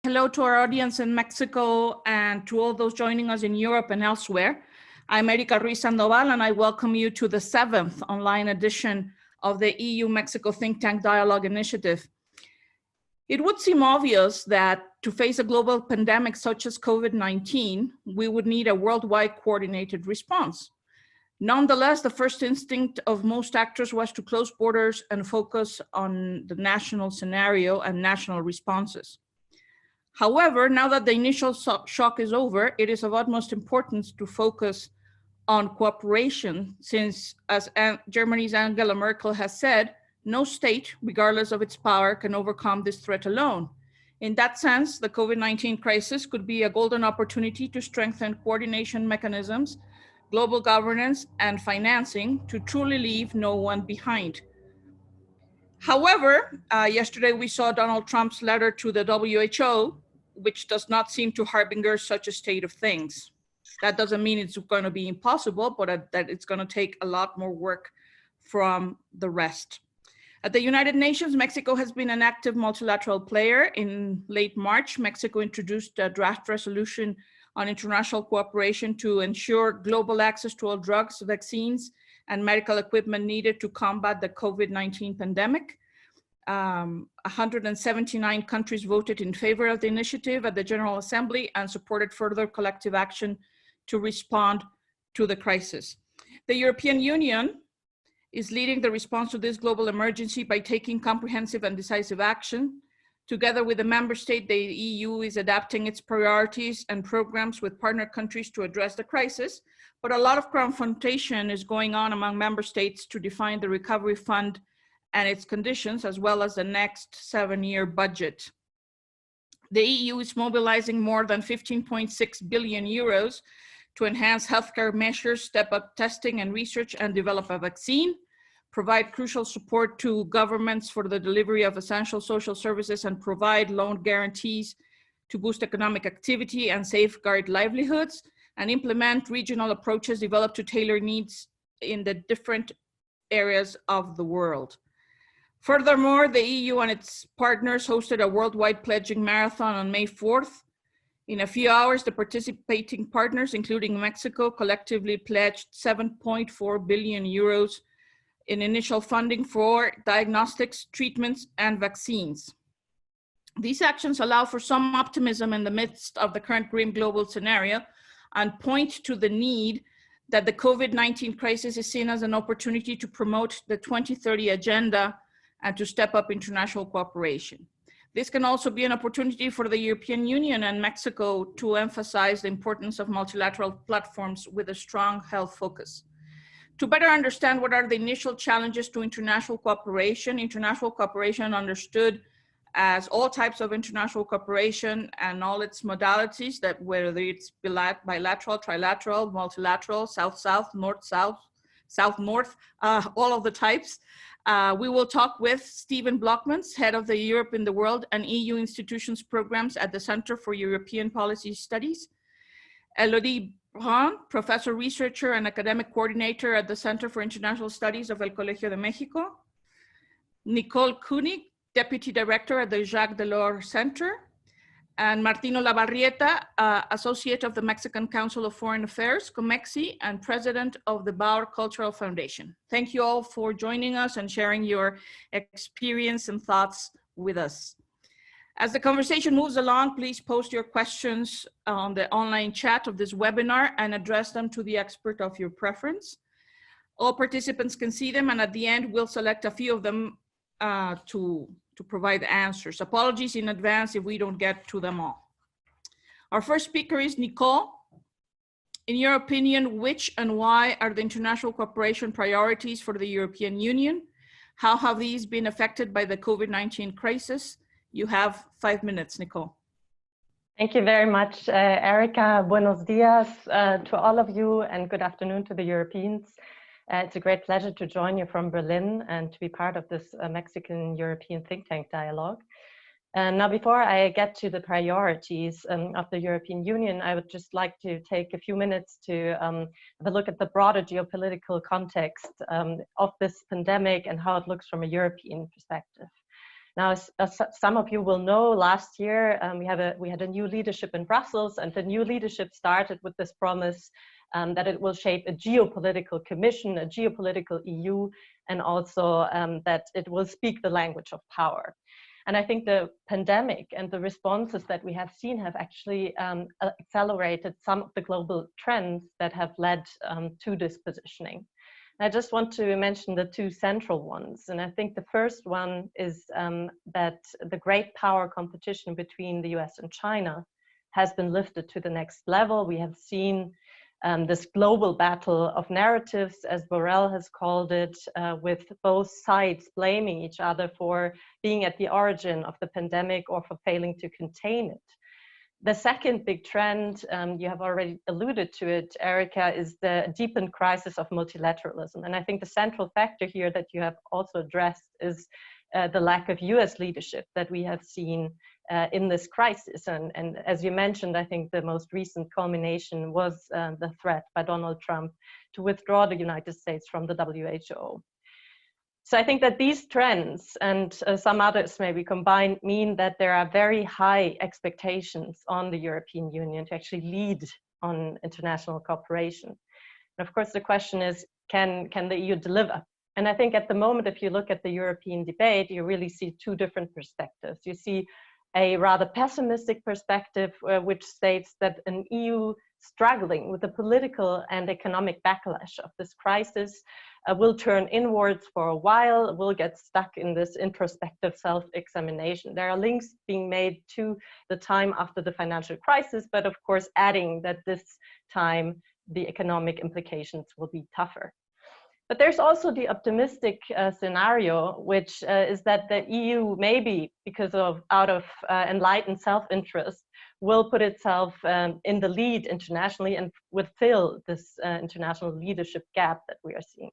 hello to our audience in Mexico and to all those joining us in Europe and elsewhere. I'm Érika Ruiz Sandoval, and I welcome you to the 7th online edition of the EU-Mexico Think Tank Dialogue Initiative. It would seem obvious that to face a global pandemic such as COVID-19, we would need a worldwide coordinated response. Nonetheless, the first instinct of most actors was to close borders and focus on the national scenario and national responses. However, now that the initial shock is over, it is of utmost importance to focus on cooperation, since, as Germany's Angela Merkel has said, no state, regardless of its power, can overcome this threat alone. In that sense, the COVID-19 crisis could be a golden opportunity to strengthen coordination mechanisms, global governance, and financing to truly leave no one behind. However, yesterday we saw Donald Trump's letter to the WHO, which does not seem to harbinger such a state of things. That doesn't mean it's going to be impossible, but that it's going to take a lot more work from the rest. At the United Nations, Mexico has been an active multilateral player. In late March, Mexico introduced a draft resolution on international cooperation to ensure global access to all drugs, vaccines, and medical equipment needed to combat the COVID-19 pandemic. 179 countries voted in favor of the initiative at the General Assembly and supported further collective action to respond to the crisis. The European Union is leading the response to this global emergency by taking comprehensive and decisive action. Together with the member state, the EU is adapting its priorities and programs with partner countries to address the crisis, but a lot of confrontation is going on among member states to define the recovery fund and its conditions, as well as the next 7-year budget. The EU is mobilizing more than 15.6 billion euros to enhance healthcare measures, step up testing and research, and develop a vaccine, provide crucial support to governments for the delivery of essential social services, and provide loan guarantees to boost economic activity and safeguard livelihoods, and implement regional approaches developed to tailor needs in the different areas of the world. Furthermore, the EU and its partners hosted a worldwide pledging marathon on May 4th. In a few hours, the participating partners, including Mexico, collectively pledged 7.4 billion euros in initial funding for diagnostics, treatments, and vaccines. These actions allow for some optimism in the midst of the current grim global scenario and point to the need that the COVID-19 crisis is seen as an opportunity to promote the 2030 agenda and to step up international cooperation. This can also be an opportunity for the European Union and Mexico to emphasize the importance of multilateral platforms with a strong health focus. To better understand what are the initial challenges to international cooperation understood as all types of international cooperation and all its modalities, that whether it's bilateral, trilateral, multilateral, south-south, north-south, south-north, all of the types. We will talk with Stephen Blockmans, head of the Europe in the World and EU Institutions Programs at the Center for European Policy Studies. Élodie Brun, professor, researcher, and academic coordinator at the Center for International Studies of El Colegio de México. Nicole Koenig, deputy director at the Jacques Delors Center. And Martín Olavarrieta, associate of the Mexican Council of Foreign Affairs, COMEXI, and president of the Bauer Cultural Foundation. Thank you all for joining us and sharing your experience and thoughts with us. As the conversation moves along, please post your questions on the online chat of this webinar and address them to the expert of your preference. All participants can see them, and at the end, we'll select a few of them to provide answers. Apologies in advance if we don't get to them all. Our first speaker is Nicole. In your opinion, which and why are the international cooperation priorities for the European Union? How have these been affected by the COVID-19 crisis? You have 5 minutes, Nicole. Thank you very much, Érika. Buenos dias to all of you, and good afternoon to the Europeans. It's a great pleasure to join you from Berlin and to be part of this Mexican-European think tank dialogue. And now, before I get to the priorities of the European Union, I would just like to take a few minutes to have a look at the broader geopolitical context of this pandemic and how it looks from a European perspective. Now, as some of you will know, last year we had a new leadership in Brussels, and the new leadership started with this promise that it will shape a geopolitical commission, a geopolitical EU, and also that it will speak the language of power. And I think the pandemic and the responses that we have seen have actually accelerated some of the global trends that have led to this positioning. I just want to mention the two central ones. And I think the first one is that the great power competition between the US and China has been lifted to the next level. We have seen this global battle of narratives, as Borrell has called it, with both sides blaming each other for being at the origin of the pandemic or for failing to contain it. The second big trend, you have already alluded to it, Érika, is the deepened crisis of multilateralism. And I think the central factor here that you have also addressed is the lack of US leadership that we have seen in this crisis. And as you mentioned, I think the most recent culmination was the threat by Donald Trump to withdraw the United States from the WHO. So I think that these trends and some others maybe combined mean that there are very high expectations on the European Union to actually lead on international cooperation. And of course, the question is, can the EU deliver? And I think at the moment, if you look at the European debate, you really see two different perspectives. You see a rather pessimistic perspective, which states that an EU struggling with the political and economic backlash of this crisis will turn inwards for a while, will get stuck in this introspective self-examination. There are links being made to the time after the financial crisis, but of course adding that this time the economic implications will be tougher. But there's also the optimistic scenario, which is that the EU, maybe because of out of enlightened self-interest, will put itself in the lead internationally and would fill this international leadership gap that we are seeing.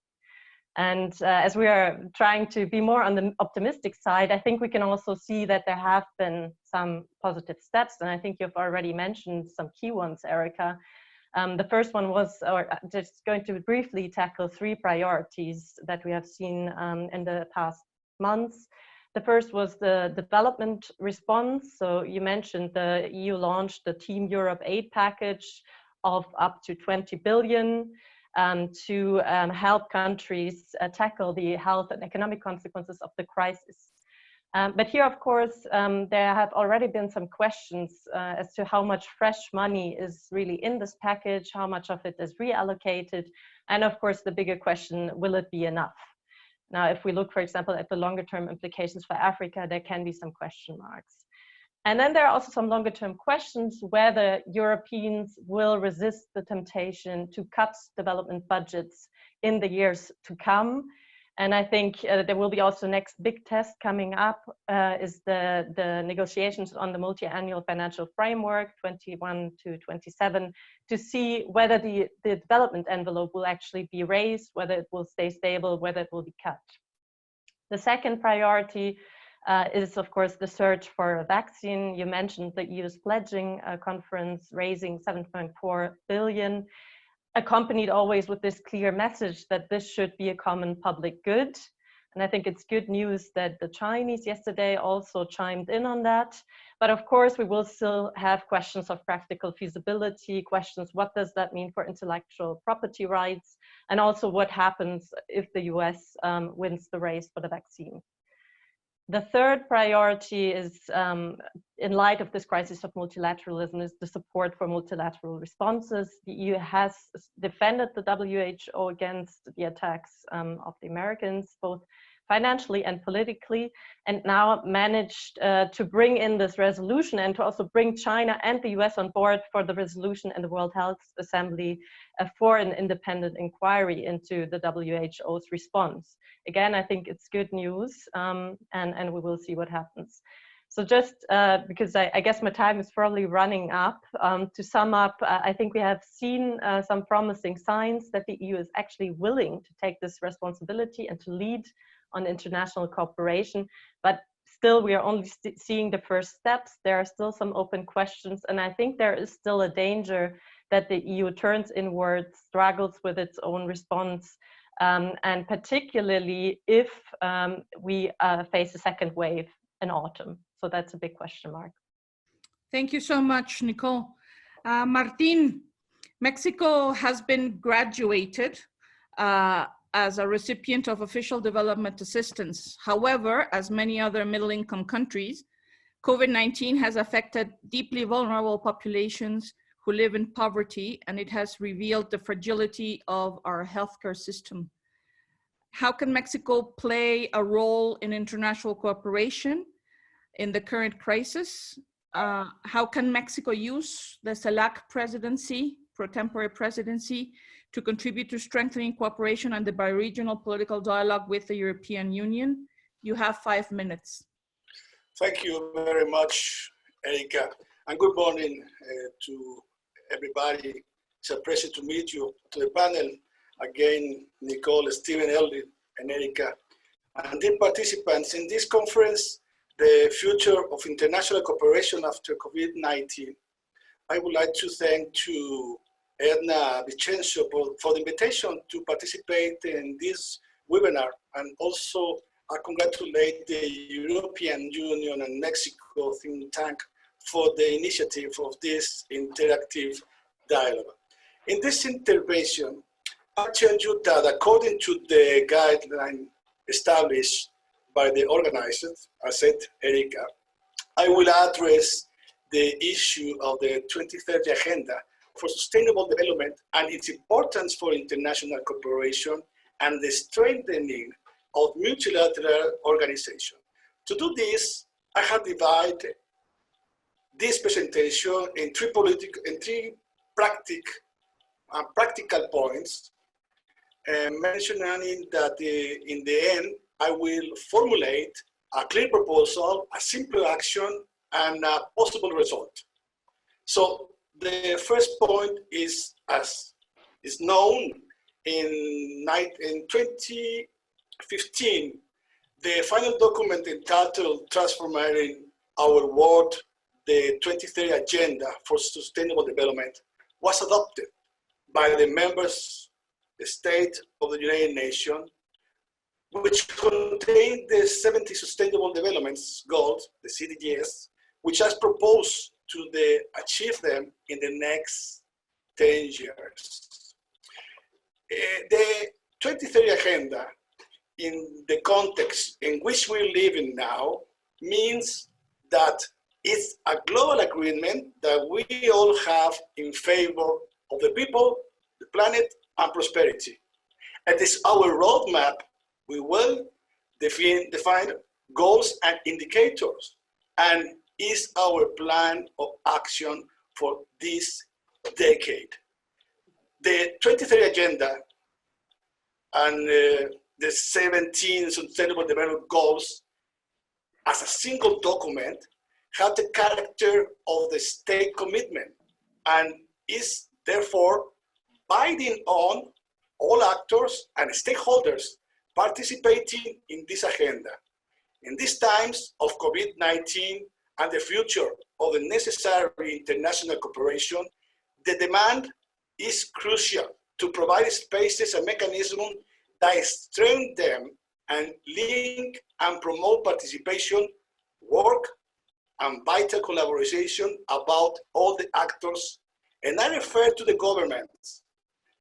And as we are trying to be more on the optimistic side, I think we can also see that there have been some positive steps. And I think you've already mentioned some key ones, Érika. The first one was, or just going to briefly tackle three priorities that we have seen in the past months. The first was the development response. So you mentioned the EU launched the Team Europe aid package of up to 20 billion to help countries tackle the health and economic consequences of the crisis. But here, of course, there have already been some questions as to how much fresh money is really in this package, how much of it is reallocated, and of course, the bigger question, will it be enough? Now, if we look, for example, at the longer term implications for Africa, there can be some question marks. And then there are also some longer term questions whether Europeans will resist the temptation to cut development budgets in the years to come. And I think there will be also next big test coming up is the negotiations on the multi-annual financial framework 21 to 27 to see whether the development envelope will actually be raised, whether it will stay stable, whether it will be cut. The second priority is, of course, the search for a vaccine. You mentioned the EU's pledging conference raising 7.4 billion. Accompanied always with this clear message that this should be a common public good. And I think it's good news that the Chinese yesterday also chimed in on that. But of course, we will still have questions of practical feasibility, questions, what does that mean for intellectual property rights? And also what happens if the US wins the race for the vaccine. The third priority is, in light of this crisis of multilateralism, is the support for multilateral responses. The EU has defended the WHO against the attacks of the Americans, both financially and politically, and now managed to bring in this resolution and to also bring China and the US on board for the resolution in the World Health Assembly for an independent inquiry into the WHO's response. Again, I think it's good news, and we will see what happens. So just because I guess my time is probably running up, to sum up, I think we have seen some promising signs that the EU is actually willing to take this responsibility and to lead on international cooperation, but still we are only seeing the first steps. There are still some open questions, and I think there is still a danger that the EU turns inward, struggles with its own response, and particularly if we face a second wave and autumn. So that's a big question mark. Thank you so much, Nicole. Martín, Mexico has been graduated as a recipient of official development assistance. However, as many other middle-income countries, COVID-19 has affected deeply vulnerable populations who live in poverty, and it has revealed the fragility of our healthcare system. How can Mexico play a role in international cooperation in the current crisis? How can Mexico use the CELAC presidency, pro tempore presidency, to contribute to strengthening cooperation and the bi-regional political dialogue with the European Union? You have 5 minutes. Thank you very much, Érika, and good morning to everybody. It's a pleasure to meet you, to the panel. Again, Nicole, Stephen, Élodie, and Érika, and the participants in this conference, the future of international cooperation after COVID-19. I would like to thank to Edna Vicencio for the invitation to participate in this webinar, and also I congratulate the European Union and Mexico think tank for the initiative of this interactive dialogue. In this intervention, I tell you that according to the guideline established by the Organized, as said Érika, I will address the issue of the 2030 Agenda for Sustainable Development and its importance for international cooperation and the strengthening of multilateral organization. To do this, I have divided this presentation in three practical points, mentioning that in the end, I will formulate a clear proposal, a simple action, and a possible result. So the first point is, as is known, in 2015, the final document entitled Transforming Our World, the 2030 Agenda for Sustainable Development, was adopted by the members state of the United Nations, which contained the 70 Sustainable Development Goals, the CDGs, which has proposed to achieve them in the next 10 years. The 2030 Agenda, in the context in which we're living now, means that it's a global agreement that we all have in favor of the people, the planet, and prosperity. It is our roadmap. We will define goals and indicators, and is our plan of action for this decade. The 2030 Agenda and the 17 Sustainable Development Goals as a single document have the character of the state commitment and is therefore binding on all actors and stakeholders participating in this agenda. In these times of COVID-19 and the future of the necessary international cooperation, the demand is crucial to provide spaces and mechanisms that strengthen them and link and promote participation, work, and vital collaboration about all the actors. And I refer to the governments,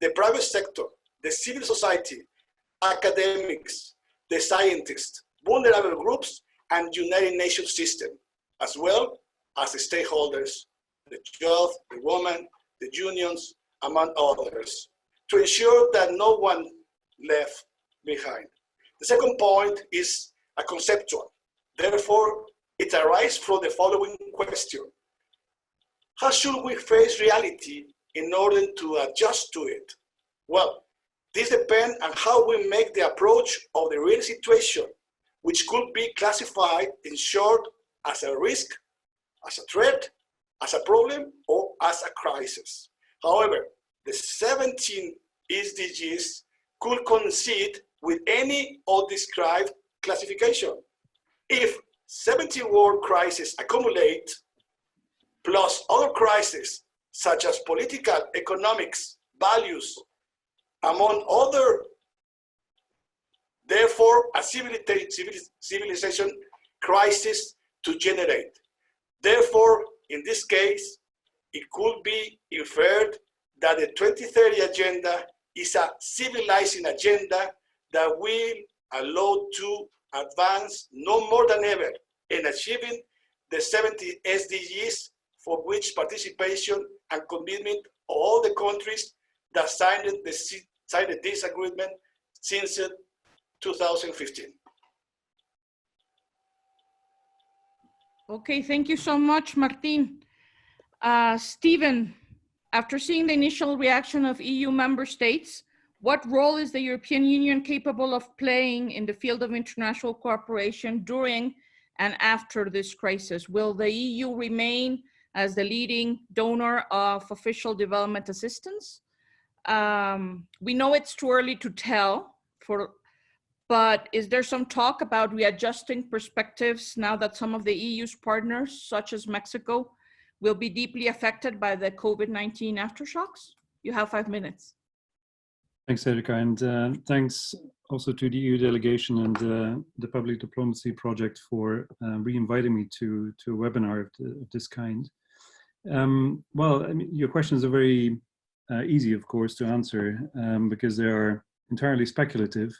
the private sector, the civil society, academics, the scientists, vulnerable groups, and United Nations system, as well as the stakeholders, the youth, the women, the unions, among others, to ensure that no one left behind. The second point is a conceptual. Therefore, it arises from the following question. How should we face reality in order to adjust to it? Well, this depends on how we make the approach of the real situation, which could be classified in short as a risk, as a threat, as a problem, or as a crisis. However, the 17 SDGs could coincide with any of described classification. If 17 world crises accumulate, plus other crises such as political, economics, values, among other, therefore a civilization crisis to generate. Therefore, in this case, it could be inferred that the 2030 agenda is a civilizing agenda that will allow to advance no more than ever in achieving the 70 SDGs for which participation and commitment of all the countries that signed this agreement since 2015. Okay, thank you so much, Martín. Stephen, after seeing the initial reaction of EU member states, what role is the European Union capable of playing in the field of international cooperation during and after this crisis? Will the EU remain as the leading donor of official development assistance? We know it's too early to tell, but is there some talk about readjusting perspectives now that some of the EU's partners, such as Mexico, will be deeply affected by the COVID-19 aftershocks? You have 5 minutes. Thanks, Érika, and thanks also to the EU delegation and the Public Diplomacy Project for re-inviting me to a webinar of this kind. Well, I mean, your questions are very easy, of course, to answer because they are entirely speculative.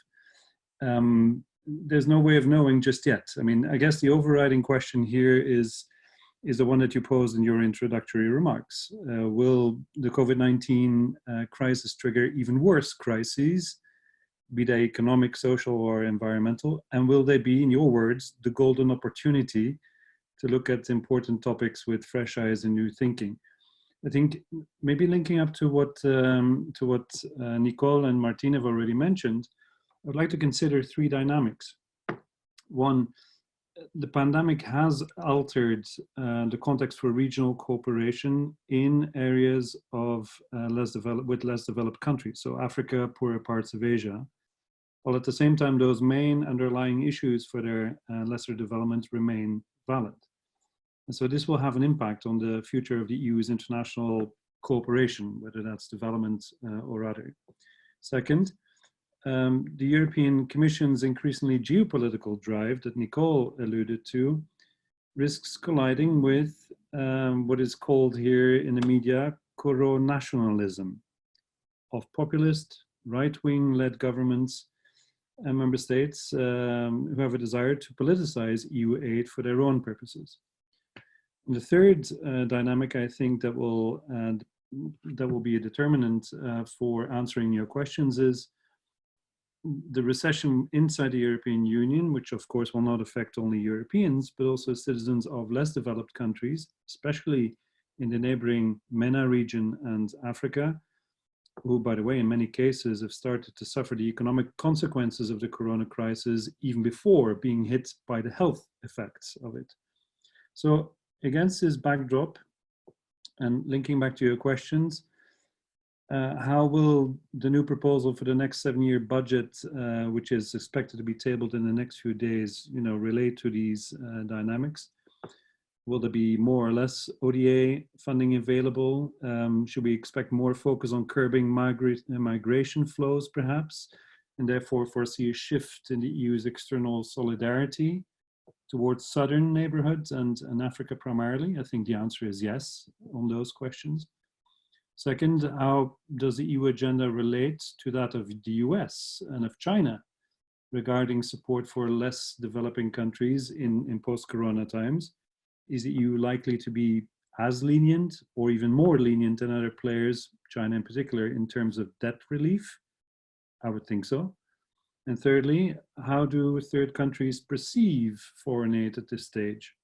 There's no way of knowing just yet. I mean, I guess the overriding question here is the one that you posed in your introductory remarks. Will the COVID-19 crisis trigger even worse crises, be they economic, social, or environmental? And will they be, in your words, the golden opportunity to look at important topics with fresh eyes and new thinking? I think maybe linking up to what Nicole and Martín have already mentioned, I'd like to consider three dynamics. One, the pandemic has altered the context for regional cooperation in areas of less developed countries, so Africa, poorer parts of Asia, while at the same time those main underlying issues for their lesser development remain valid. And so this will have an impact on the future of the EU's international cooperation, whether that's development or other. Second, the European Commission's increasingly geopolitical drive that Nicole alluded to risks colliding with what is called here in the media coro-nationalism of populist, right-wing led governments and member states who have a desire to politicize EU aid for their own purposes. And the third dynamic, I think, that will be a determinant for answering your questions is the recession inside the European Union, which of course will not affect only Europeans, but also citizens of less developed countries, especially in the neighboring MENA region and Africa, who, by the way, in many cases have started to suffer the economic consequences of the corona crisis even before being hit by the health effects of it. So against this backdrop, and linking back to your questions, how will the new proposal for the next 7-year budget, which is expected to be tabled in the next few days, relate to these dynamics? Will there be more or less ODA funding available? Should we expect more focus on curbing migration flows, perhaps, and therefore foresee a shift in the EU's external solidarity towards southern neighborhoods and Africa primarily? I think the answer is yes on those questions. Second, how does the EU agenda relate to that of the US and of China regarding support for less developing countries in post-corona times? Is the EU likely to be as lenient or even more lenient than other players, China in particular, in terms of debt relief? I would think so. And thirdly, how do third countries perceive foreign aid at this stage?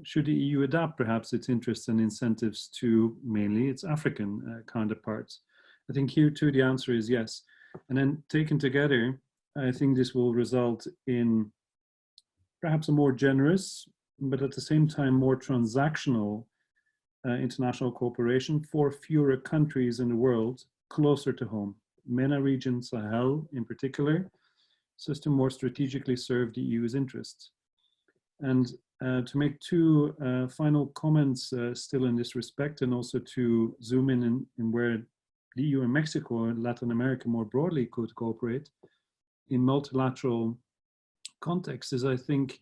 Should the EU adapt perhaps its interests and incentives to mainly its African counterparts? I think here too the answer is yes. And then taken together, I think this will result in perhaps a more generous, but at the same time more transactional international cooperation for fewer countries in the world closer to home. MENA region, Sahel in particular, so as to more strategically serve the EU's interests. And to make two final comments still in this respect, and also to zoom in where the EU and Mexico and Latin America more broadly could cooperate in multilateral context, is I think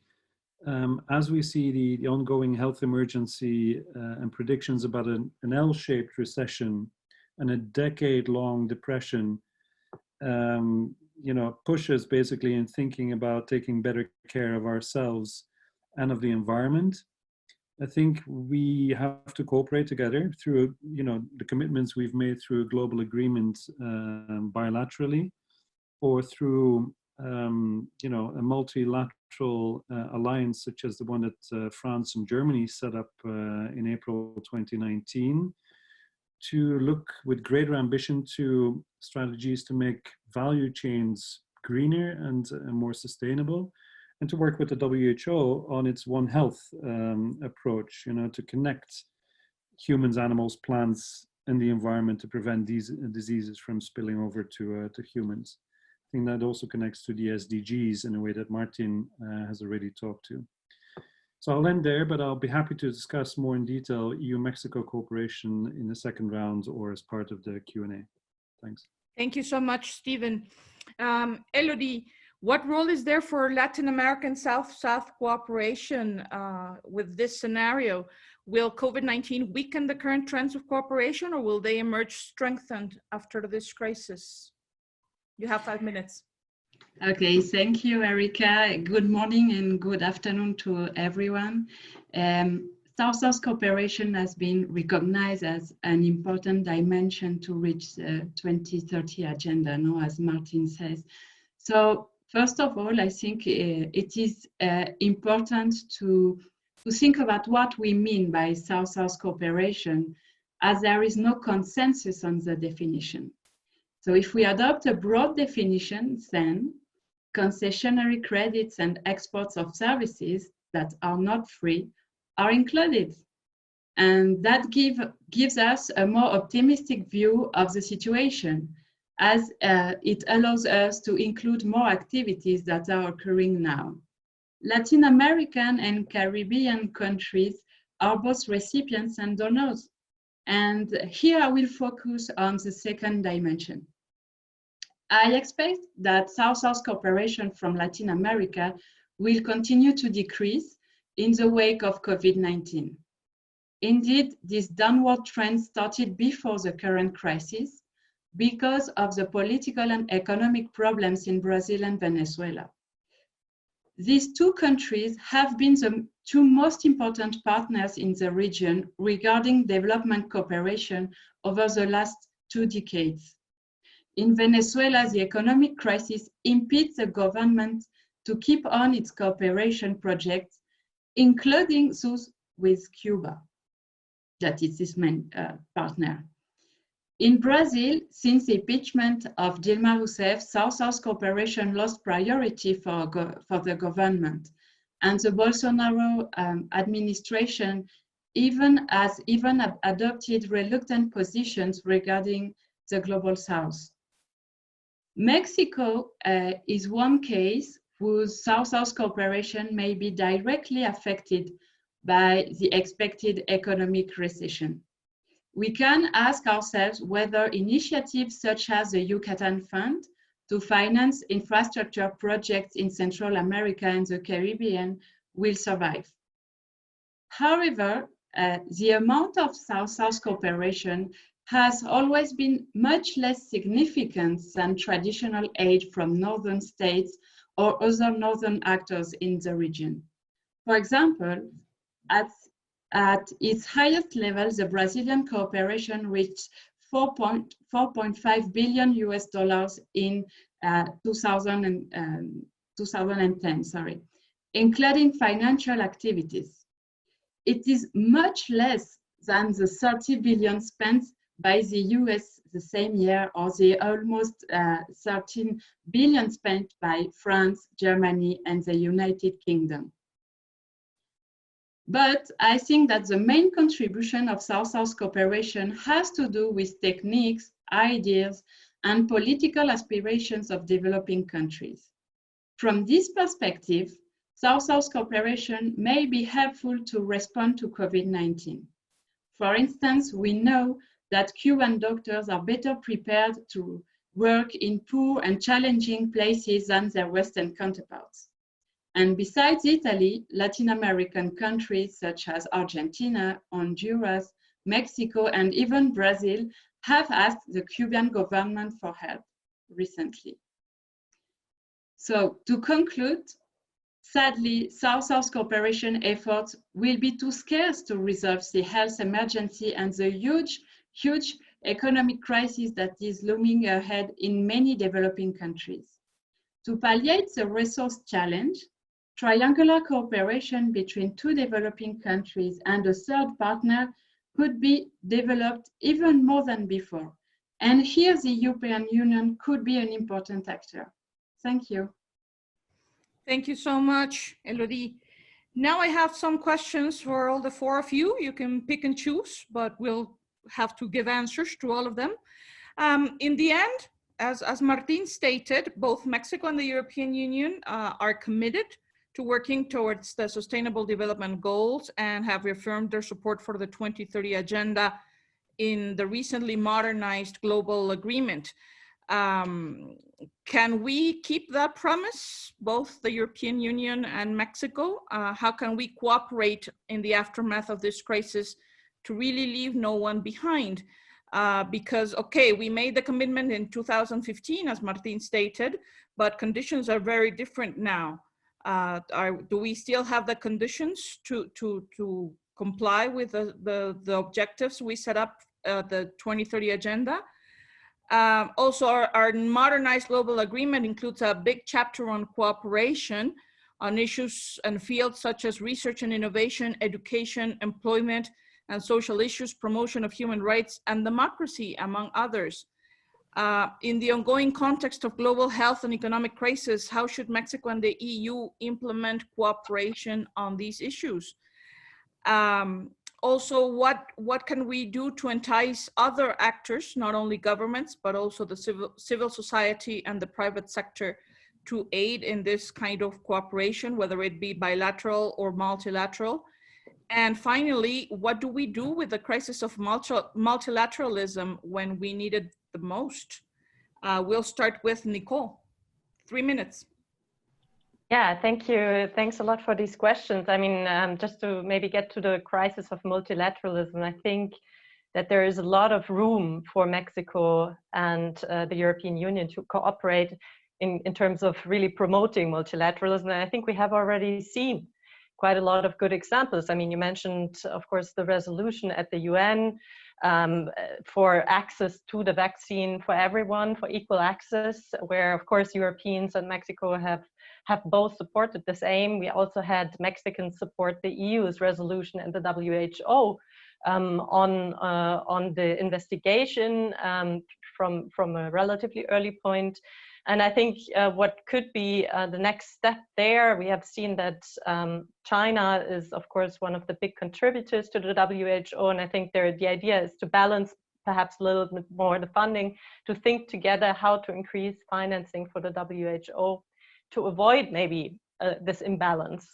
as we see the ongoing health emergency and predictions about an L-shaped recession and a decade-long depression, push us basically in thinking about taking better care of ourselves and of the environment. I think we have to cooperate together through, the commitments we've made through a global agreement bilaterally, or through, a multilateral alliance such as the one that France and Germany set up in April 2019, to look with greater ambition to strategies to make value chains greener and more sustainable, and to work with the WHO on its One Health approach, to connect humans, animals, plants, and the environment to prevent these diseases from spilling over to humans. I think that also connects to the SDGs in a way that Martín has already talked to. So I'll end there, but I'll be happy to discuss more in detail EU-Mexico cooperation in the second round or as part of the Q&A. Thanks. Thank you so much, Stephen. Élodie, what role is there for Latin American South-South cooperation with this scenario? Will COVID-19 weaken the current trends of cooperation, or will they emerge strengthened after this crisis? You have 5 minutes. Okay, thank you, Érika. Good morning and good afternoon to everyone. South-South cooperation has been recognized as an important dimension to reach the 2030 agenda, as Martín says. So first of all, I think it is important to think about what we mean by South-South cooperation, as there is no consensus on the definition. So if we adopt a broad definition, then concessionary credits and exports of services that are not free are included. And that gives us a more optimistic view of the situation, as it allows us to include more activities that are occurring now. Latin American and Caribbean countries are both recipients and donors. And here I will focus on the second dimension. I expect that South-South cooperation from Latin America will continue to decrease in the wake of COVID-19. Indeed, this downward trend started before the current crisis because of the political and economic problems in Brazil and Venezuela. These two countries have been the two most important partners in the region regarding development cooperation over the last 2 decades. In Venezuela, the economic crisis impedes the government to keep on its cooperation projects, including those with Cuba, that is its main partner. In Brazil, since the impeachment of Dilma Rousseff, South-South cooperation lost priority for the government, and the Bolsonaro administration even adopted reluctant positions regarding the Global South. Mexico is one case whose South-South cooperation may be directly affected by the expected economic recession. We can ask ourselves whether initiatives such as the Yucatan Fund to finance infrastructure projects in Central America and the Caribbean will survive. However, the amount of South-South cooperation has always been much less significant than traditional aid from northern states or other northern actors in the region. For example, at its highest level, the Brazilian cooperation reached $4.5 billion in 2010, including financial activities. It is much less than the 30 billion spent by the US the same year, or the almost 13 billion spent by France, Germany, and the United Kingdom. But I think that the main contribution of South-South cooperation has to do with techniques, ideas, and political aspirations of developing countries. From this perspective, South-South cooperation may be helpful to respond to COVID-19. For instance, we know that Cuban doctors are better prepared to work in poor and challenging places than their Western counterparts. And besides Italy, Latin American countries such as Argentina, Honduras, Mexico, and even Brazil have asked the Cuban government for help recently. So to conclude, sadly, South-South cooperation efforts will be too scarce to resolve the health emergency and the huge economic crisis that is looming ahead in many developing countries. To palliate the resource challenge, triangular cooperation between two developing countries and a third partner could be developed even more than before. And here the European Union could be an important actor. Thank you. Thank you so much, Élodie. Now I have some questions for all the four of you. You can pick and choose, but we'll have to give answers to all of them. In the end, as Martín stated, both Mexico and the European Union are committed to working towards the Sustainable Development Goals and have reaffirmed their support for the 2030 Agenda in the recently modernized global agreement. Can we keep that promise, both the European Union and Mexico? How can we cooperate in the aftermath of this crisis to really leave no one behind? Because, okay, we made the commitment in 2015, as Martín stated, but conditions are very different now. Do we still have the conditions to comply with the objectives we set up the 2030 Agenda? Also, our modernized global agreement includes a big chapter on cooperation on issues and fields such as research and innovation, education, employment, and social issues, promotion of human rights and democracy, among others. In the ongoing context of global health and economic crisis, how should Mexico and the EU implement cooperation on these issues? Also, what can we do to entice other actors, not only governments, but also the civil society and the private sector to aid in this kind of cooperation, whether it be bilateral or multilateral? And finally, what do we do with the crisis of multilateralism when we need it the most? We'll start with Nicole. 3 minutes. Yeah, thank you. Thanks a lot for these questions. I mean, just to maybe get to the crisis of multilateralism, I think that there is a lot of room for Mexico and the European Union to cooperate in terms of really promoting multilateralism. And I think we have already seen quite a lot of good examples. I mean, you mentioned, of course, the resolution at the UN for access to the vaccine for everyone, for equal access, where, of course, Europeans and Mexico have both supported this aim. We also had Mexicans support the EU's resolution and the WHO on the investigation from a relatively early point. And I think what could be the next step there, we have seen that China is, of course, one of the big contributors to the WHO. And I think the idea is to balance perhaps a little bit more the funding, to think together how to increase financing for the WHO to avoid maybe this imbalance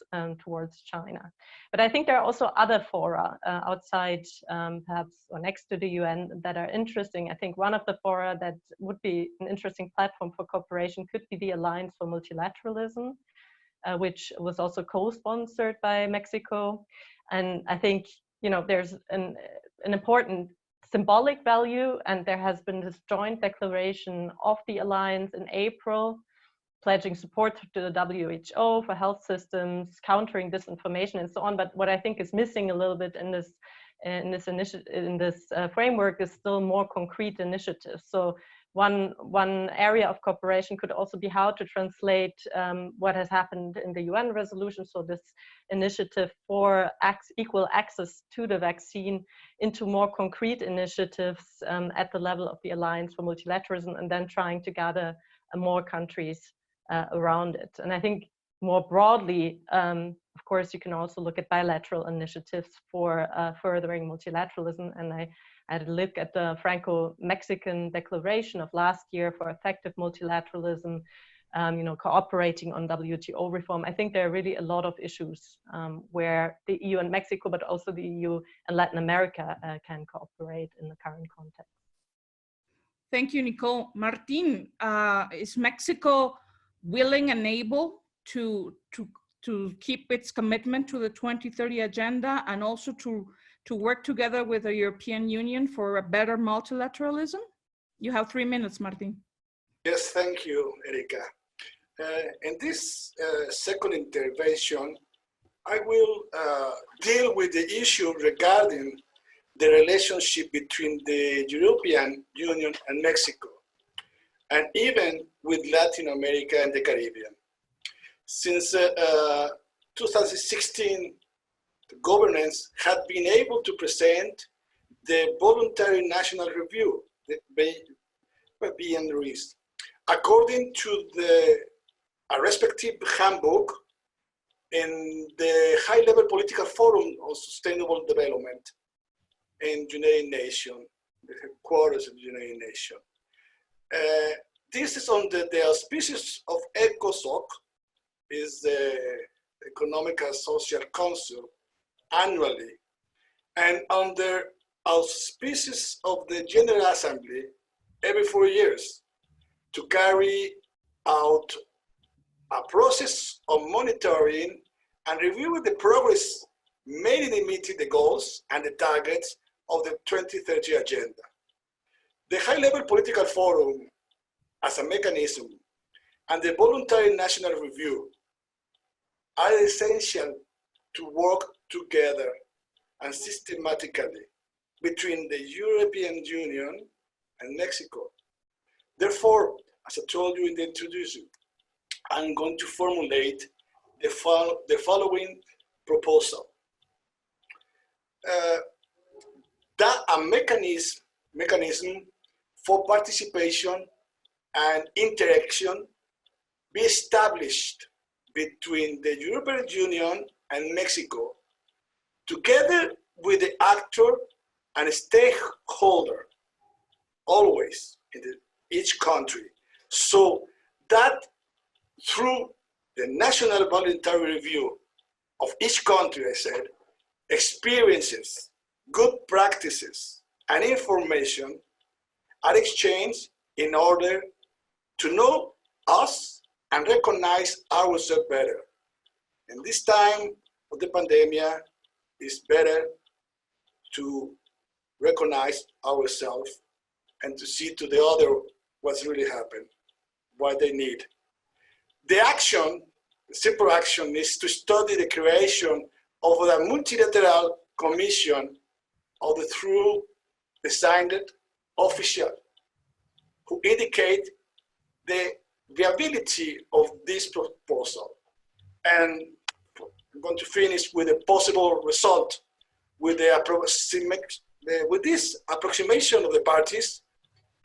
towards China. But I think there are also other fora outside, perhaps, or next to the UN that are interesting. I think one of the fora that would be an interesting platform for cooperation could be the Alliance for Multilateralism, which was also co-sponsored by Mexico. And I think, you know, there's an important symbolic value, and there has been this joint declaration of the Alliance in April, pledging support to the WHO for health systems, countering disinformation, and so on. But what I think is missing a little bit in this framework is still more concrete initiatives. So one area of cooperation could also be how to translate what has happened in the UN resolution, so this initiative for equal access to the vaccine, into more concrete initiatives at the level of the Alliance for Multilateralism, and then trying to gather more countries around it. And I think more broadly, of course, you can also look at bilateral initiatives for furthering multilateralism. And I had a look at the Franco-Mexican declaration of last year for effective multilateralism, you know, cooperating on WTO reform. I think there are really a lot of issues where the EU and Mexico, but also the EU and Latin America can cooperate in the current context. Thank you, Nicole. Martín, is Mexico willing and able to keep its commitment to the 2030 agenda and also to work together with the European Union for a better multilateralism? You have 3 minutes, Martín. Yes, thank you, Érika. In this second intervention, I will deal with the issue regarding the relationship between the European Union and Mexico, and even with Latin America and the Caribbean. Since 2016, the governance had been able to present the voluntary national review, by Ruiz, according to a respective handbook in the high-level political forum on sustainable development in United Nations, the headquarters of the United Nations. This is under the auspices of ECOSOC, is the Economic and Social Council, annually, and under auspices of the General Assembly every 4 years, to carry out a process of monitoring and reviewing the progress made in meeting the goals and the targets of the 2030 agenda. The high-level political forum as a mechanism and the voluntary national review are essential to work together and systematically between the European Union and Mexico. Therefore, as I told you in the introduction, I'm going to formulate the following proposal. That a mechanism for participation and interaction be established between the European Union and Mexico, together with the actor and stakeholder, always in each country, so that through the national voluntary review of each country, I said, experiences, good practices, and information are exchanged in order to know us and recognize ourselves better. In this time of the pandemic, it's better to recognize ourselves and to see to the other what's really happened, what they need. The action, the simple action, is to study the creation of a multilateral commission of the through designed official who indicate the viability of this proposal. And I'm going to finish with a possible result with this approximation of the parties,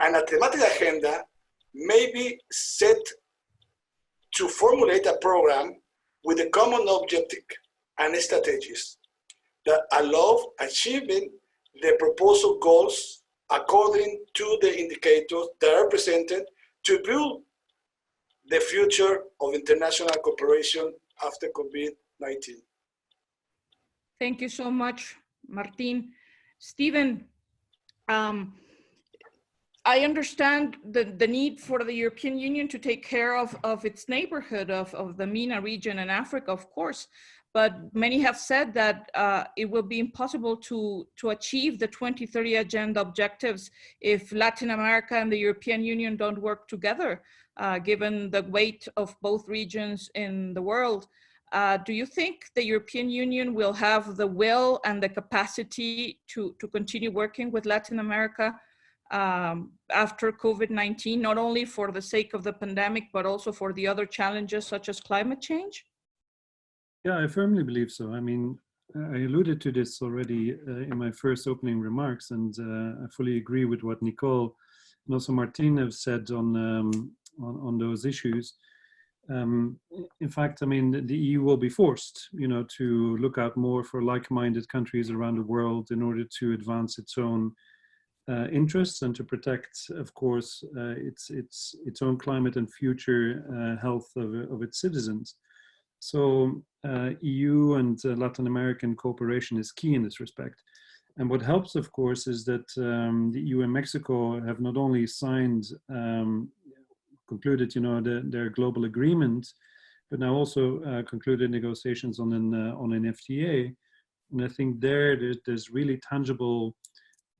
and a thematic agenda may be set to formulate a program with a common objective and strategies that allow achieving the proposal goals according to the indicators that are presented to build the future of international cooperation after COVID-19. Thank you so much, Martín. Stephen, I understand the need for the European Union to take care of its neighborhood, of the MENA region and Africa, of course, but many have said that it will be impossible to achieve the 2030 agenda objectives if Latin America and the European Union don't work together, given the weight of both regions in the world. Do you think the European Union will have the will and the capacity to continue working with Latin America after COVID-19, not only for the sake of the pandemic, but also for the other challenges such as climate change? Yeah, I firmly believe so. I mean, I alluded to this already in my first opening remarks, and I fully agree with what Nicole and also Martín have said on those issues. In fact, I mean, the EU will be forced, to look out more for like-minded countries around the world in order to advance its own interests and to protect, of course, its own climate and future health of its citizens. So EU and Latin American cooperation is key in this respect. And what helps, of course, is that the EU and Mexico have not only signed, concluded, their global agreement but now also concluded negotiations on an FTA. And I think there's really tangible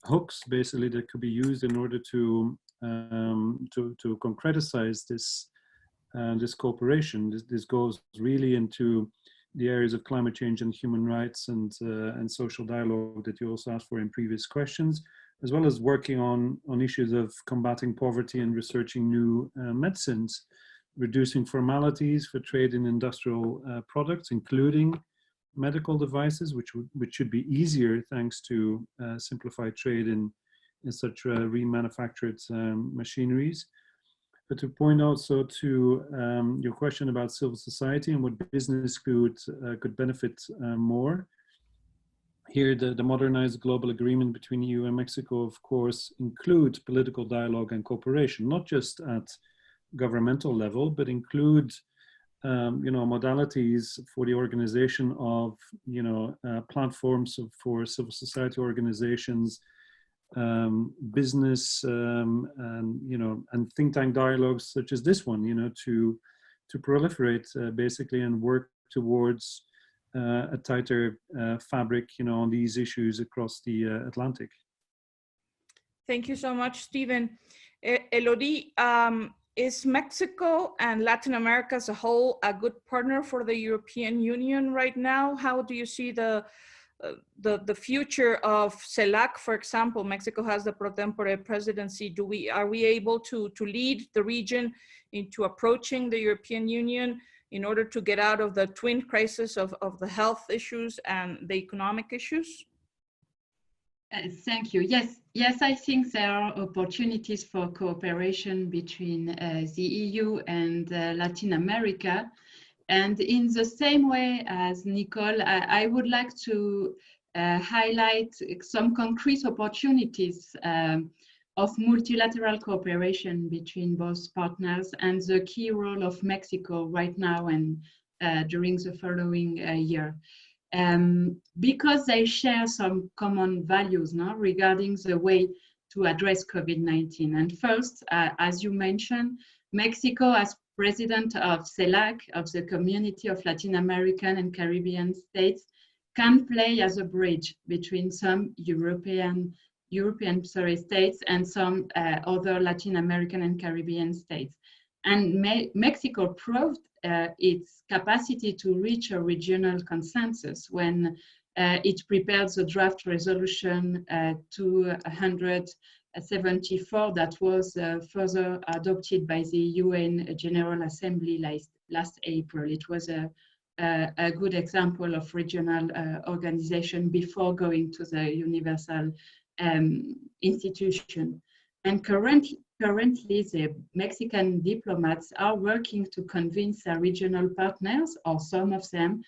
hooks basically that could be used in order to concretize this cooperation. This goes really into the areas of climate change and human rights and social dialogue that you also asked for in previous questions, as well as working on issues of combating poverty and researching new medicines, reducing formalities for trade in industrial products, including medical devices, which should be easier thanks to simplified trade in such remanufactured machineries. But to point also to your question about civil society and what business could benefit more. Here, the modernized global agreement between EU and Mexico, of course, includes political dialogue and cooperation, not just at governmental level, but include modalities for the organization of platforms for civil society organizations, business, and think tank dialogues such as this one, to proliferate basically and work towards a tighter fabric, on these issues across the Atlantic. Thank you so much, Stephen. Élodie, is Mexico and Latin America as a whole a good partner for the European Union right now? How do you see the future of CELAC, for example? Mexico has the pro tempore presidency. Are we able to lead the region into approaching the European Union in order to get out of the twin crisis of the health issues and the economic issues? Thank you. Yes, I think there are opportunities for cooperation between the EU and Latin America. And in the same way as Nicole, I would like to highlight some concrete opportunities of multilateral cooperation between both partners and the key role of Mexico right now and during the following year. Because they share some common values regarding the way to address COVID-19. And first, as you mentioned, Mexico as president of CELAC, of the Community of Latin American and Caribbean States, can play as a bridge between some European states and some other Latin American and Caribbean states. And Mexico proved its capacity to reach a regional consensus when it prepared the draft resolution 274 that was further adopted by the UN General Assembly last April. It was a good example of regional organization before going to the universal institution. And currently, the Mexican diplomats are working to convince their regional partners, or some of them,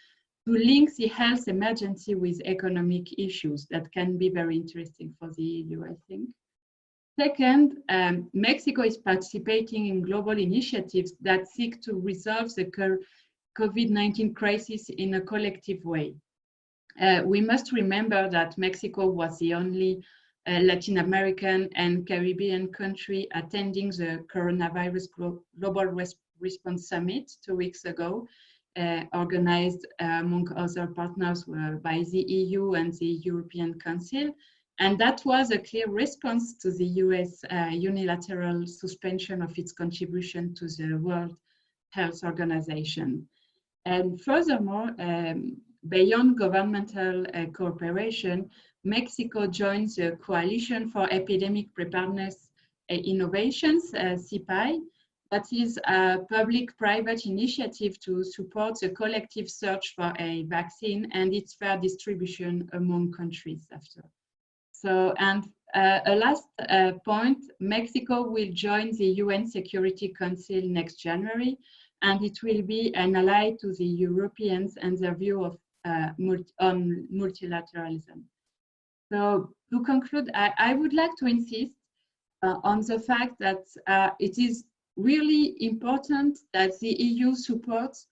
to link the health emergency with economic issues. That can be very interesting for the EU, I think. Second, Mexico is participating in global initiatives that seek to resolve the COVID-19 crisis in a collective way. We must remember that Mexico was the only Latin American and Caribbean country attending the Coronavirus Global Response Summit 2 weeks ago, organized among other partners by the EU and the European Council. And that was a clear response to the US unilateral suspension of its contribution to the World Health Organization. And furthermore, beyond governmental cooperation, Mexico joins the Coalition for Epidemic Preparedness Innovations, CEPI, that is a public-private initiative to support the collective search for a vaccine and its fair distribution among countries after. So, and a last point, Mexico will join the UN Security Council next January, and it will be an ally to the Europeans and their view of on multilateralism. So to conclude, I would like to insist on the fact that it is really important that the EU supports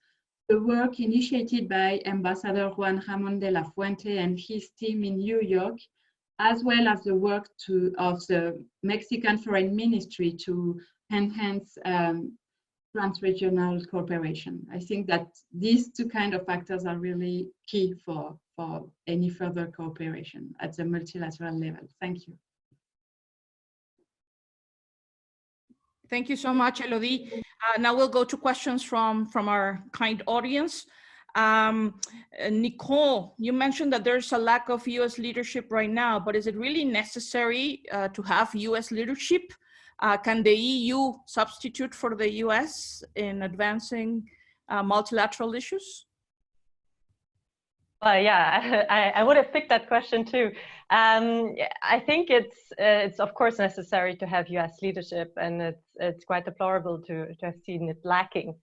the work initiated by Ambassador Juan Ramón de la Fuente and his team in New York, as well as the work of the Mexican Foreign Ministry to enhance trans-regional cooperation. I think that these two kind of factors are really key for any further cooperation at the multilateral level. Thank you. Thank you so much, Élodie. Now we'll go to questions from our kind audience. Nicole, you mentioned that there's a lack of US leadership right now, but is it really necessary to have US leadership? Can the EU substitute for the US in advancing multilateral issues? Yeah, I would have picked that question too. I think it's of course necessary to have US leadership, and it's quite deplorable to have seen it lacking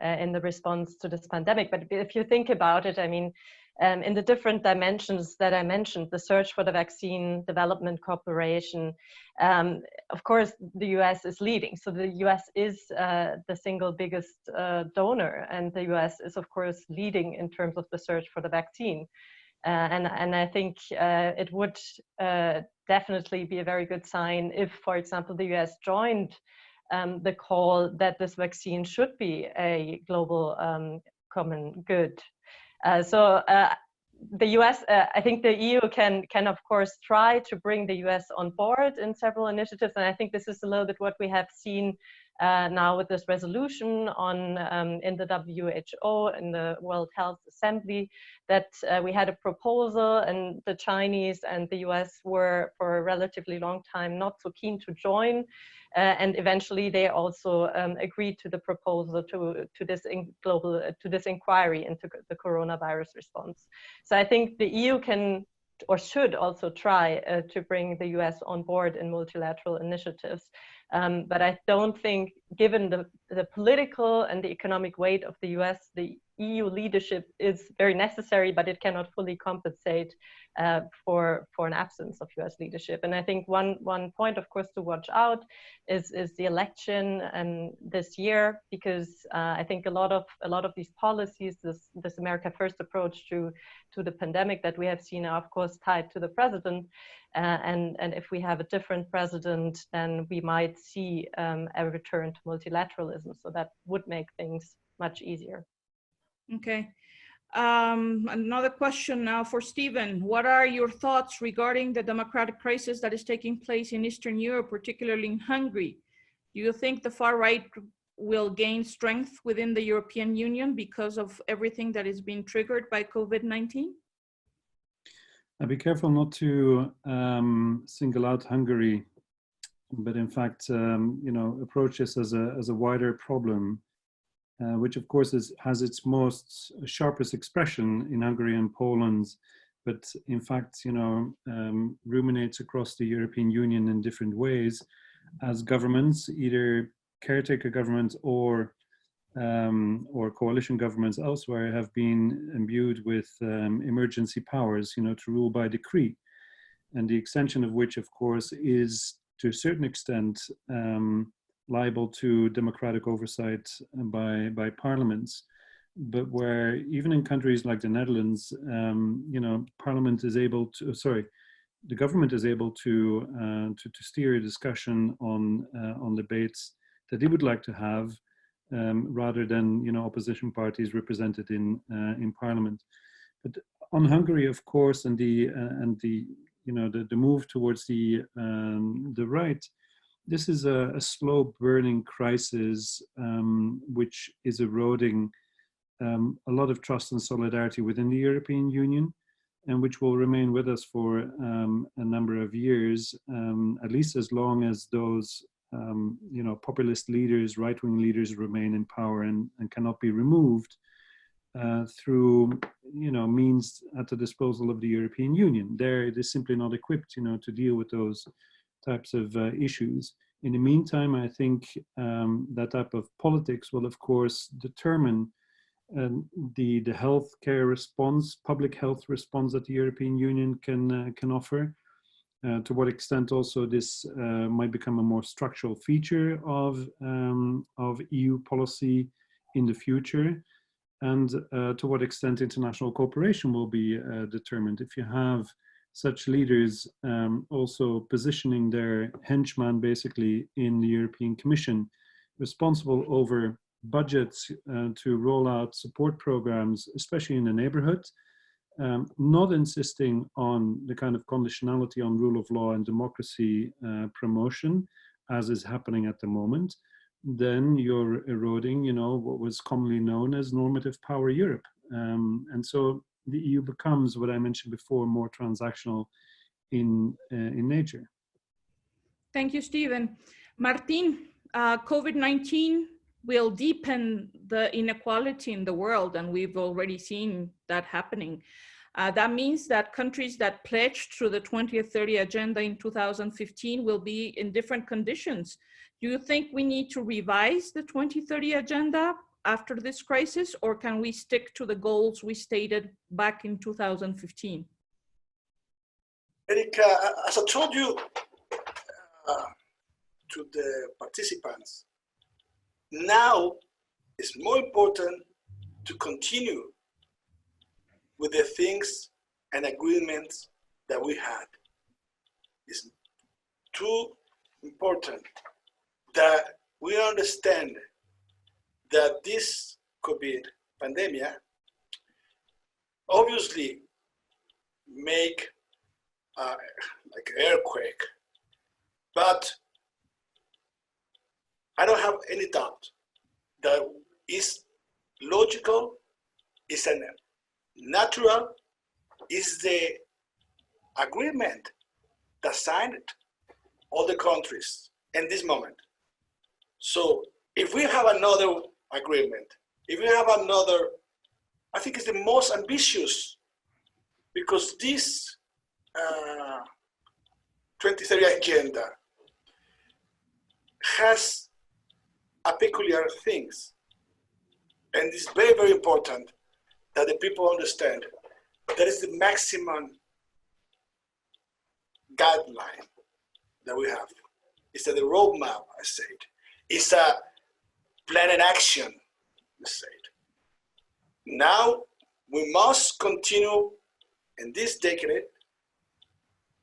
in the response to this pandemic. But if you think about it, I mean, in the different dimensions that I mentioned, the search for the vaccine, development cooperation, of course, the US is leading. So the US is the single biggest donor, and the US is, of course, leading in terms of the search for the vaccine. And I think it would definitely be a very good sign if, for example, the US joined the call that this vaccine should be a global common good. So the US, I think the EU can of course try to bring the US on board in several initiatives, and I think this is a little bit what we have seen now with this resolution on in the WHO, in the World Health Assembly, that we had a proposal, and the Chinese and the US were for a relatively long time not so keen to join. And eventually they also agreed to the proposal to this inquiry into the coronavirus response. So I think the EU can or should also try to bring the US on board in multilateral initiatives. But I don't think, given the political and the economic weight of the US, the EU leadership is very necessary, but it cannot fully compensate for an absence of US leadership. And I think one point, of course, to watch out is the election this year, because I think a lot of these policies, this America First approach to the pandemic that we have seen are, of course, tied to the president. And if we have a different president, then we might see a return to multilateralism. So that would make things much easier. Okay. Another question now for Stephen. What are your thoughts regarding the democratic crisis that is taking place in Eastern Europe, particularly in Hungary? Do you think the far right will gain strength within the European Union because of everything that is being triggered by COVID-19? I'd be careful not to single out Hungary, but in fact, you know, approach this as a wider problem, which of course has its most sharpest expression in Hungary and Poland, but in fact, you know, ruminates across the European Union in different ways, as governments, either caretaker governments or coalition governments elsewhere, have been imbued with emergency powers, you know, to rule by decree, and the extension of which, of course, is to a certain extent liable to democratic oversight by parliaments, but where even in countries like the Netherlands, you know, Parliament is able to, the government is able to steer a discussion on debates that they would like to have, rather than, you know, opposition parties represented in Parliament. But on Hungary, of course, and the you know, the move towards the right, this is a slow burning crisis which is eroding a lot of trust and solidarity within the European Union, and which will remain with us for a number of years, at least as long as those you know, populist leaders, right-wing leaders remain in power and cannot be removed through, you know, means at the disposal of the European Union. There, it is simply not equipped, you know, to deal with those types of issues. In the meantime, I think that type of politics will, of course, determine the healthcare response, public health response that the European Union can offer. To what extent also this might become a more structural feature of EU policy in the future, and to what extent international cooperation will be determined. If you have such leaders also positioning their henchman basically in the European Commission, responsible over budgets to roll out support programs, especially in the neighborhood, not insisting on the kind of conditionality on rule of law and democracy promotion, as is happening at the moment, then you're eroding, you know, what was commonly known as normative power Europe. And so the EU becomes, what I mentioned before, more transactional in nature. Thank you, Stephen. Martín, COVID-19 will deepen the inequality in the world, and we've already seen that happening. That means that countries that pledged through the 2030 Agenda in 2015 will be in different conditions. Do you think we need to revise the 2030 Agenda after this crisis, or can we stick to the goals we stated back in 2015? Érika, as I told you to the participants, now it's more important to continue with the things and agreements that we had. It's too important that we understand that this COVID pandemic obviously make like an earthquake, but I don't have any doubt that is logical, is a natural, is the agreement that signed all the countries in this moment. So if we have another agreement, if we have another, I think it's the most ambitious, because this 2030 agenda has a peculiar things. And it's very, very important that the people understand that is the maximum guideline that we have. It's the roadmap, I said. It's a plan and action, I said. Now we must continue in this decade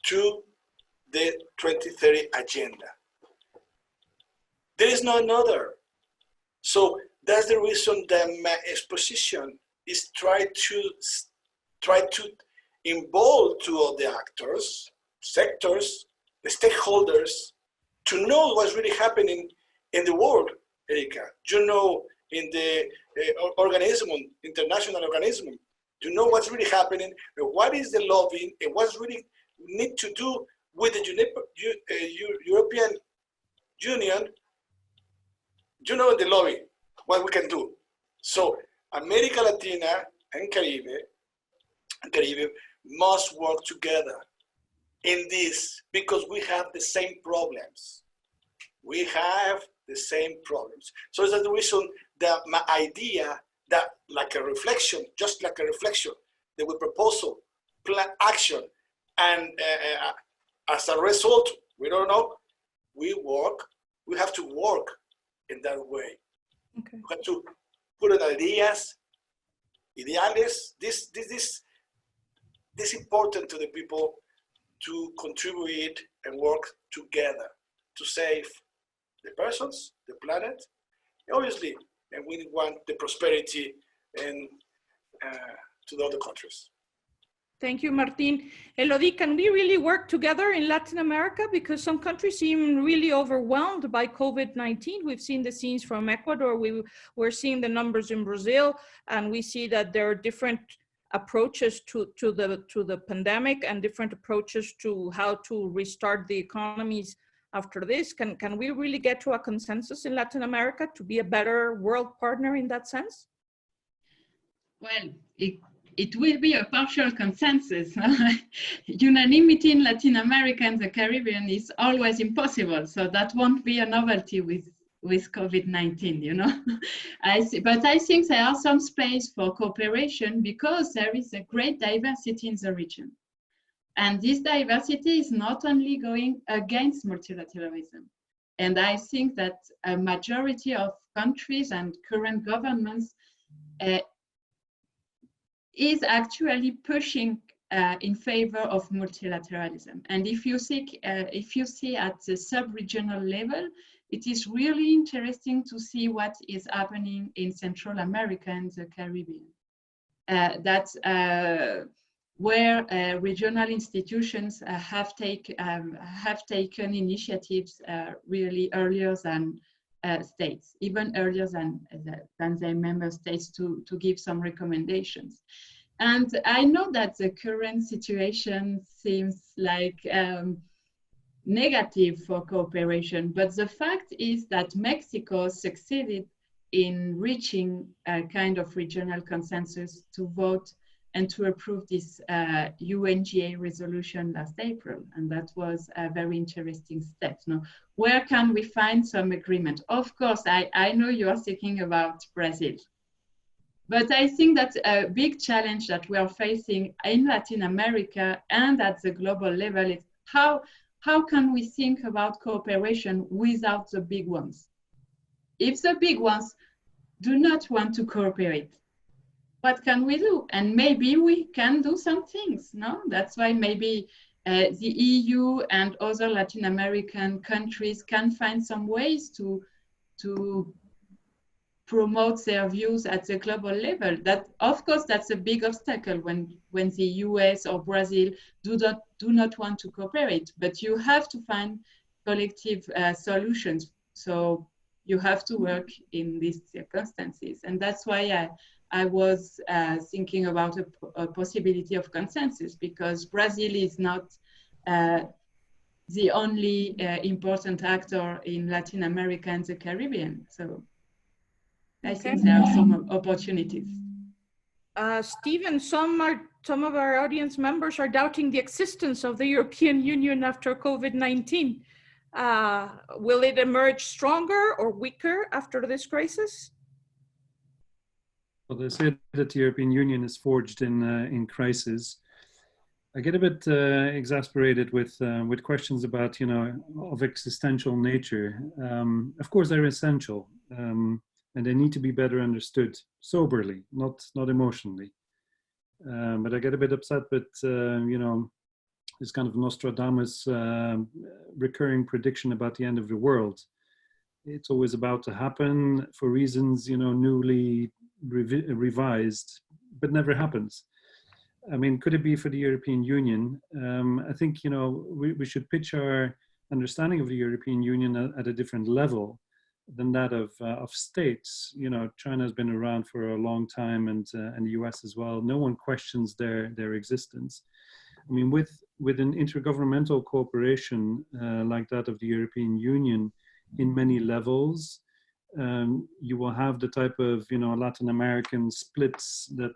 to the 2030 agenda. There is no another. So that's the reason that my exposition is try to involve to all the actors, sectors, the stakeholders, to know what's really happening in the world, Érika. You know, in the organism, international organism, you know what's really happening, what is the lobbying, and what's really need to do with the European Union, you know, the lobby, what we can do. So America Latina and Caribbean must work together in this, because we have the same problems. We have the same problems. So that's the reason that my idea that like a reflection, just like a reflection, that we proposal, plan, action, and as a result, we don't know, we have to work in that way. Okay. We have to put in ideas, ideales. This is important to the people to contribute and work together to save the persons, the planet, obviously, and we want the prosperity and to the other countries. Thank you, Martín. Élodie, can we really work together in Latin America? Because some countries seem really overwhelmed by COVID-19. We've seen the scenes from Ecuador. We're seeing the numbers in Brazil, and we see that there are different approaches to the pandemic and different approaches to how to restart the economies after this. Can we really get to a consensus in Latin America to be a better world partner in that sense? Well, it will be a partial consensus. Unanimity in Latin America and the Caribbean is always impossible. So that won't be a novelty with COVID-19, you know. But I think there are some space for cooperation because there is a great diversity in the region. And this diversity is not only going against multilateralism. And I think that a majority of countries and current governments is actually pushing in favor of multilateralism. And if you see at the sub-regional level, it is really interesting to see what is happening in Central America and the Caribbean. Where regional institutions have taken initiatives really earlier than states, even earlier than their member states to give some recommendations. And I know that the current situation seems like negative for cooperation, but the fact is that Mexico succeeded in reaching a kind of regional consensus to vote and to approve this UNGA resolution last April. And that was a very interesting step. Now, where can we find some agreement? Of course, I know you are thinking about Brazil. But I think that a big challenge that we are facing in Latin America and at the global level is how can we think about cooperation without the big ones? If the big ones do not want to cooperate, what can we do? And maybe we can do some things, no? That's why maybe the EU and other Latin American countries can find some ways to promote their views at the global level. That, of course, that's a big obstacle when the US or Brazil do not want to cooperate, but you have to find collective solutions. So you have to work in these circumstances. And that's why I was thinking about a possibility of consensus, because Brazil is not the only important actor in Latin America and the Caribbean. So I think there are some opportunities. Stephen, some of our audience members are doubting the existence of the European Union after COVID-19. Will it emerge stronger or weaker after this crisis? Well, they say that the European Union is forged in crisis. I get a bit exasperated with questions about, of existential nature. Of course, they're essential, and they need to be better understood soberly, not emotionally. But I get a bit upset with, this kind of Nostradamus recurring prediction about the end of the world. It's always about to happen for reasons, newly revised, but never happens. I mean, could it be for the European Union? I think, we should pitch our understanding of the European Union at a different level than that of states. China has been around for a long time, and the US as well. No one questions their existence. I mean, with an intergovernmental cooperation like that of the European Union in many levels, you will have the type of Latin American splits that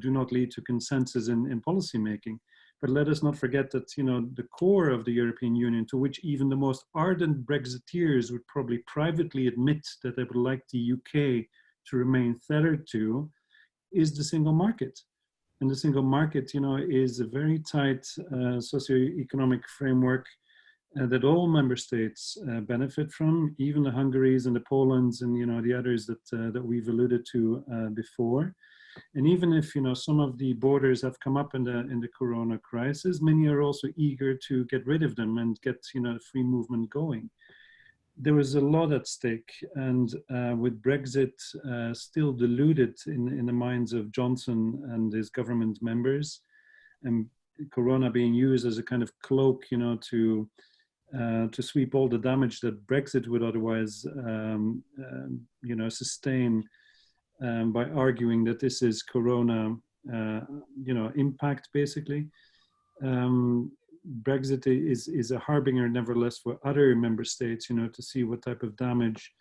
do not lead to consensus in policy making. But let us not forget that the core of the European Union, to which even the most ardent Brexiteers would probably privately admit that they would like the UK to remain tethered to, is the single market. And the single market, is a very tight socioeconomic framework that all member states benefit from, even the Hungaries and the Polands and the others that we've alluded to before. And even if some of the borders have come up in the Corona crisis, many are also eager to get rid of them and get free movement going. There was a lot at stake, and with Brexit still diluted in the minds of Johnson and his government members, and Corona being used as a kind of cloak, to sweep all the damage that Brexit would otherwise, sustain, by arguing that this is Corona, impact basically. Brexit is a harbinger, nevertheless, for other member states, to see what type of damage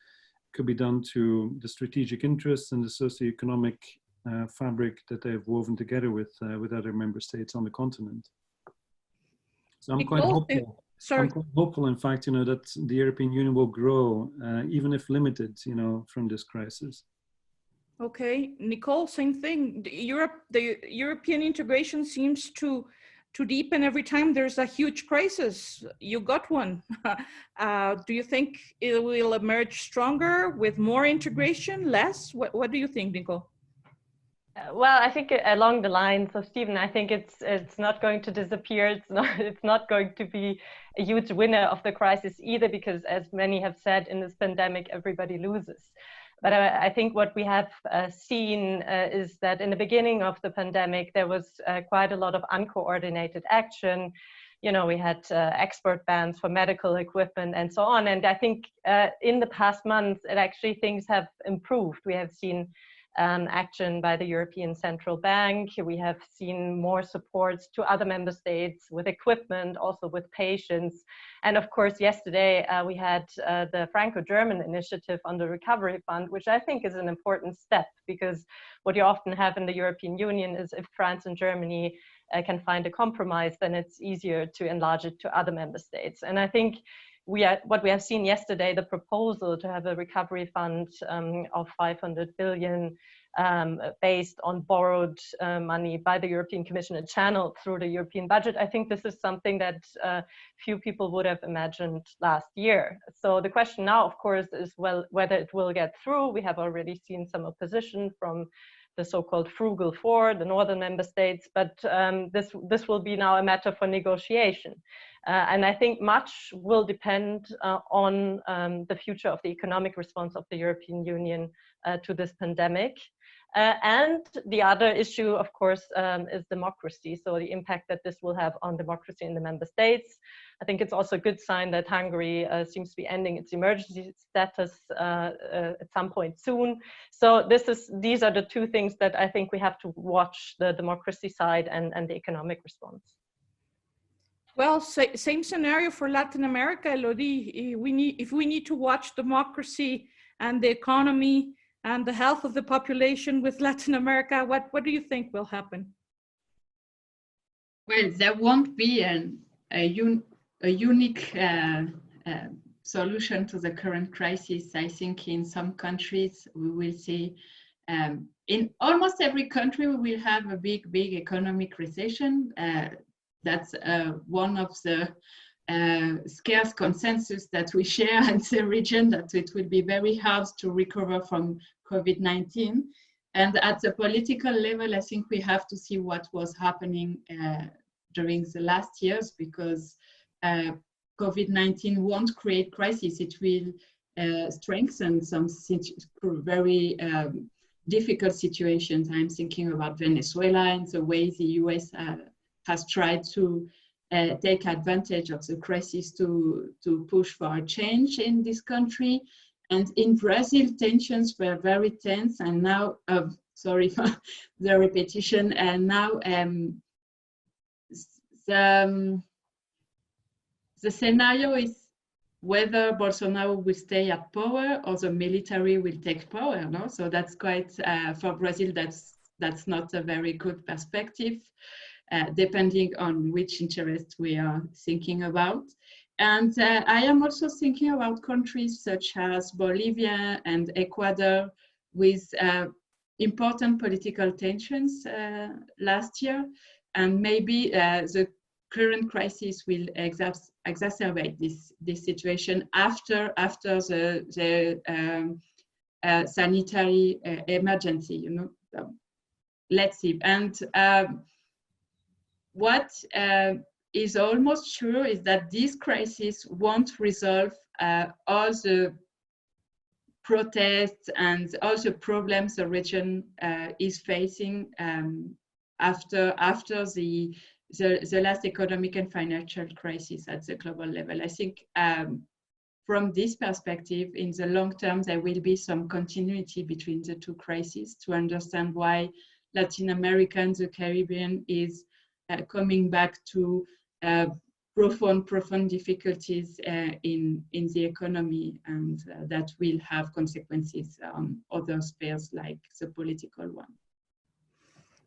could be done to the strategic interests and the socioeconomic fabric that they have woven together with other member states on the continent. So I'm quite hopeful. Sorry. I'm quite hopeful, in fact, that the European Union will grow, even if limited, from this crisis. Okay, Nicole, same thing. The European integration seems to deepen every time there's a huge crisis. You got one. Do you think it will emerge stronger with more integration, less? What do you think, Nicole? Well, I think along the lines of Stephen, I think it's not going to disappear. It's not going to be a huge winner of the crisis either, because as many have said, in this pandemic, everybody loses. But I think what we have seen is that in the beginning of the pandemic, there was quite a lot of uncoordinated action. You know, we had export bans for medical equipment and so on. And I think in the past months, things have improved. We have seen action by the European Central Bank. We have seen more supports to other member states with equipment, also with patients. And of course, yesterday we had the Franco-German initiative on the Recovery Fund, which I think is an important step, because what you often have in the European Union is if France and Germany can find a compromise, then it's easier to enlarge it to other member states. And I think what we have seen yesterday, the proposal to have a recovery fund of 500 billion based on borrowed money by the European Commission and channeled through the European budget. I think this is something that few people would have imagined last year. So the question now, of course, is whether it will get through. We have already seen some opposition from the so-called frugal four, the northern member states, but this will be now a matter for negotiation. And I think much will depend on the future of the economic response of the European Union to this pandemic. And the other issue, of course, is democracy. So the impact that this will have on democracy in the member states. I think it's also a good sign that Hungary seems to be ending its emergency status at some point soon. So these are the two things that I think we have to watch: the democracy side and the economic response. Well, same scenario for Latin America, Élodie. If we need to watch democracy and the economy and the health of the population with Latin America, what do you think will happen? Well, there won't be a unique solution to the current crisis. I think in some countries we will see, in almost every country we will have a big economic recession. That's one of the scarce consensus that we share in the region, that it will be very hard to recover from COVID-19. And at the political level, I think we have to see what was happening during the last years, because COVID-19 won't create crisis. It will strengthen some very difficult situations. I'm thinking about Venezuela and the way the US has tried to take advantage of the crisis to push for a change in this country. And in Brazil, tensions were very tense, and now, sorry for the repetition, and now the scenario is whether Bolsonaro will stay at power or the military will take power. No? So that's quite, for Brazil, that's not a very good perspective. Depending on which interest we are thinking about. And I am also thinking about countries such as Bolivia and Ecuador with important political tensions last year. And maybe the current crisis will exacerbate this situation after the sanitary emergency, you know. Let's see. And what is almost sure is that this crisis won't resolve all the protests and all the problems the region is facing after the last economic and financial crisis at the global level. I think from this perspective, in the long term, there will be some continuity between the two crises to understand why Latin America and the Caribbean is coming back to profound difficulties in the economy, and that will have consequences on other spheres like the political one.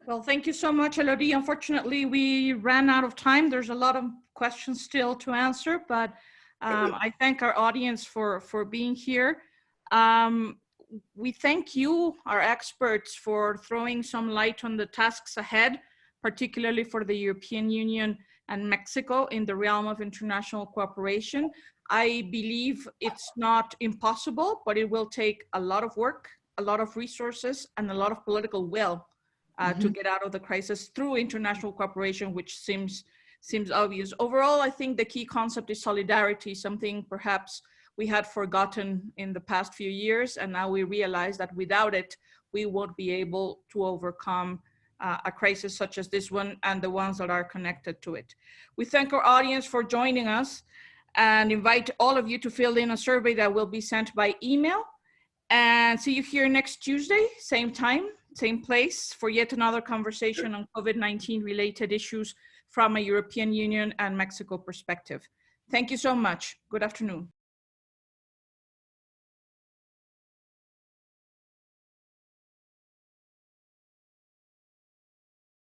Well, thank you so much, Élodie. Unfortunately, we ran out of time. There's a lot of questions still to answer, but I thank our audience for being here. We thank you, our experts, for throwing some light on the tasks ahead, particularly for the European Union and Mexico in the realm of international cooperation. I believe it's not impossible, but it will take a lot of work, a lot of resources, and a lot of political will to get out of the crisis through international cooperation, which seems obvious. Overall, I think the key concept is solidarity, something perhaps we had forgotten in the past few years, and now we realize that without it, we won't be able to overcome a crisis such as this one and the ones that are connected to it. We thank our audience for joining us and invite all of you to fill in a survey that will be sent by email. And see you here next Tuesday, same time, same place, for yet another conversation on COVID-19 related issues from a European Union and Mexico perspective. Thank you so much. Good afternoon.